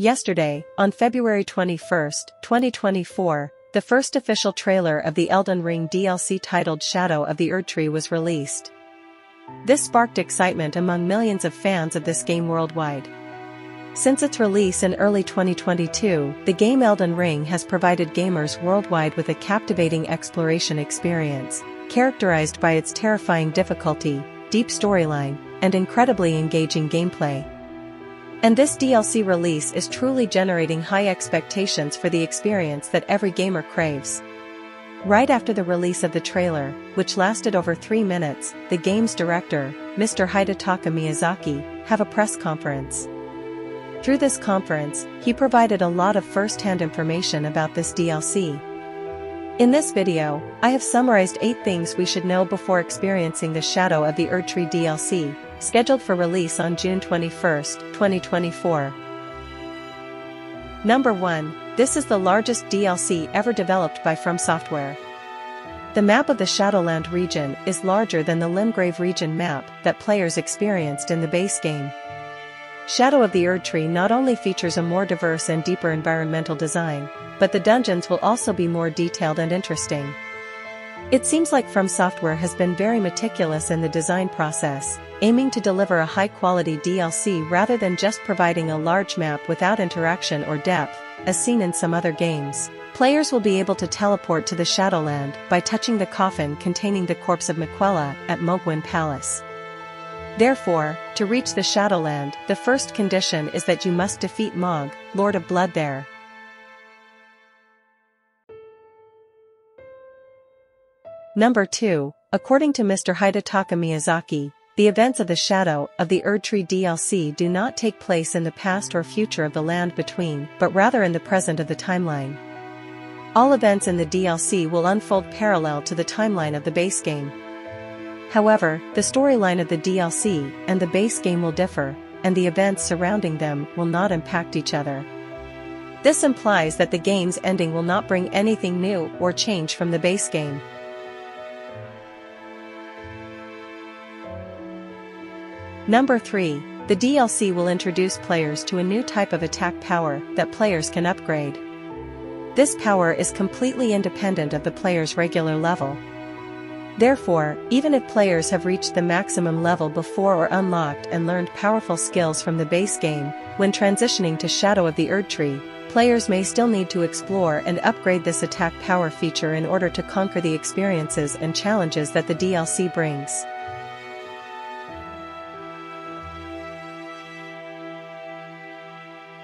Yesterday, on February 21, 2024, the first official trailer of the Elden Ring DLC titled Shadow of the Erdtree was released. This sparked excitement among millions of fans of this game worldwide. Since its release in early 2022, the game Elden Ring has provided gamers worldwide with a captivating exploration experience, characterized by its terrifying difficulty, deep storyline, and incredibly engaging gameplay. And this DLC release is truly generating high expectations for the experience that every gamer craves. Right after the release of the trailer, which lasted over 3 minutes, the game's director, Mr. Hidetaka Miyazaki, have a press conference. Through this conference, he provided a lot of first-hand information about this DLC. In this video, I have summarized 8 things we should know before experiencing the Shadow of the Erdtree DLC, scheduled for release on June 21, 2024. Number 1. This is the largest DLC ever developed by From Software. The map of the Shadowland region is larger than the Limgrave region map that players experienced in the base game. Shadow of the Erdtree not only features a more diverse and deeper environmental design, but the dungeons will also be more detailed and interesting. It seems like From Software has been very meticulous in the design process, aiming to deliver a high-quality DLC rather than just providing a large map without interaction or depth, as seen in some other games. Players will be able to teleport to the Shadowland by touching the coffin containing the corpse of Miquella at Mohgwyn Palace. Therefore, to reach the Shadowland, the first condition is that you must defeat Mohg, Lord of Blood there. Number 2. According to Mr. Hidetaka Miyazaki, the events of the Shadow of the Erdtree DLC do not take place in the past or future of the Land Between, but rather in the present of the timeline. All events in the DLC will unfold parallel to the timeline of the base game. However, the storyline of the DLC and the base game will differ, and the events surrounding them will not impact each other. This implies that the game's ending will not bring anything new or change from the base game. Number 3. The DLC will introduce players to a new type of attack power that players can upgrade. This power is completely independent of the player's regular level. Therefore, even if players have reached the maximum level before or unlocked and learned powerful skills from the base game, when transitioning to Shadow of the Erdtree, players may still need to explore and upgrade this attack power feature in order to conquer the experiences and challenges that the DLC brings.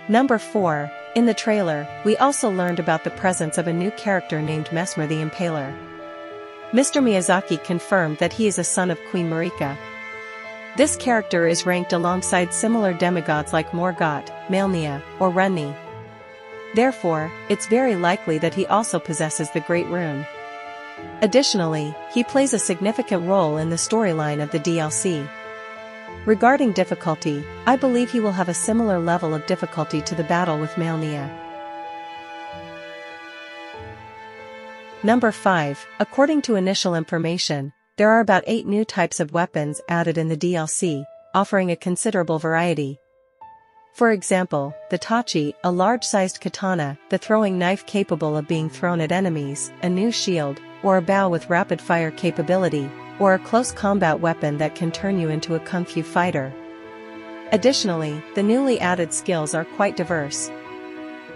Number 4. In the trailer, we also learned about the presence of a new character named Mesmer the Impaler. Mr. Miyazaki confirmed that he is a son of Queen Marika. This character is ranked alongside similar demigods like Morgott, Malenia, or Runni. Therefore, it's very likely that he also possesses the Great Rune. Additionally, he plays a significant role in the storyline of the DLC. Regarding difficulty, I believe he will have a similar level of difficulty to the battle with Malenia. Number 5. According to initial information, there are about 8 new types of weapons added in the DLC, offering a considerable variety. For example, the Tachi, a large-sized katana, the throwing knife capable of being thrown at enemies, a new shield, or a bow with rapid-fire capability, or a close combat weapon that can turn you into a kung fu fighter. Additionally, the newly added skills are quite diverse.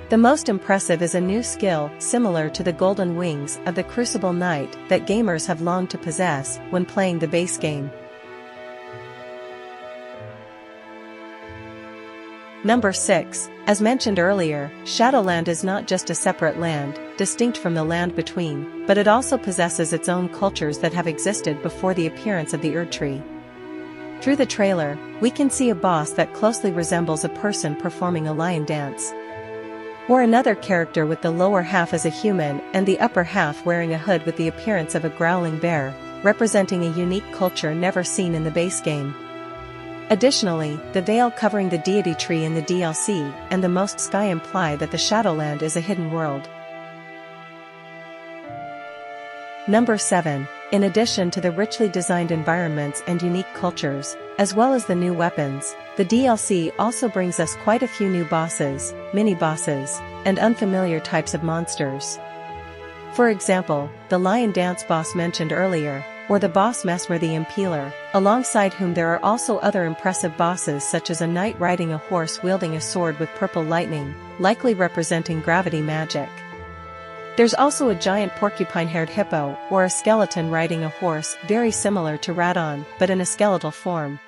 The most impressive is a new skill similar to the golden wings of the Crucible Knight that gamers have longed to possess when playing the base game. Number 6. As mentioned earlier, Shadowland is not just a separate land, distinct from the Land Between, but it also possesses its own cultures that have existed before the appearance of the Erdtree. Through the trailer, we can see a boss that closely resembles a person performing a lion dance. Or another character with the lower half as a human and the upper half wearing a hood with the appearance of a growling bear, representing a unique culture never seen in the base game. Additionally, the veil covering the deity tree in the DLC and the Most Sky imply that the Shadowland is a hidden world. Number 7. In addition to the richly designed environments and unique cultures, as well as the new weapons, the DLC also brings us quite a few new bosses, mini-bosses, and unfamiliar types of monsters. For example, the lion dance boss mentioned earlier, or the boss Mesmer the Impaler, alongside whom there are also other impressive bosses such as a knight riding a horse wielding a sword with purple lightning, likely representing gravity magic. There's also a giant porcupine-haired hippo or a skeleton riding a horse very similar to Radon but in a skeletal form.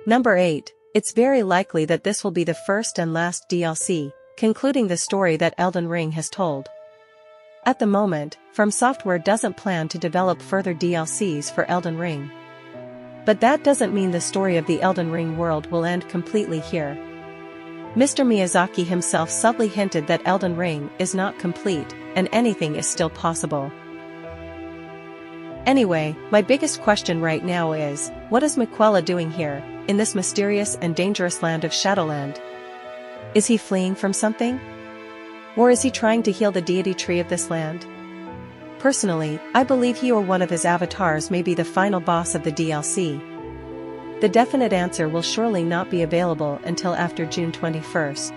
Number 8. It's very likely that this will be the first and last DLC, concluding the story that Elden Ring has told. At the moment, From Software doesn't plan to develop further DLCs for Elden Ring. But that doesn't mean the story of the Elden Ring world will end completely here. Mr. Miyazaki himself subtly hinted that Elden Ring is not complete, and anything is still possible. Anyway, my biggest question right now is, what is Miquella doing here, in this mysterious and dangerous land of Shadowland? Is he fleeing from something? Or is he trying to heal the deity tree of this land? Personally, I believe he or one of his avatars may be the final boss of the DLC. The definite answer will surely not be available until after June 21st.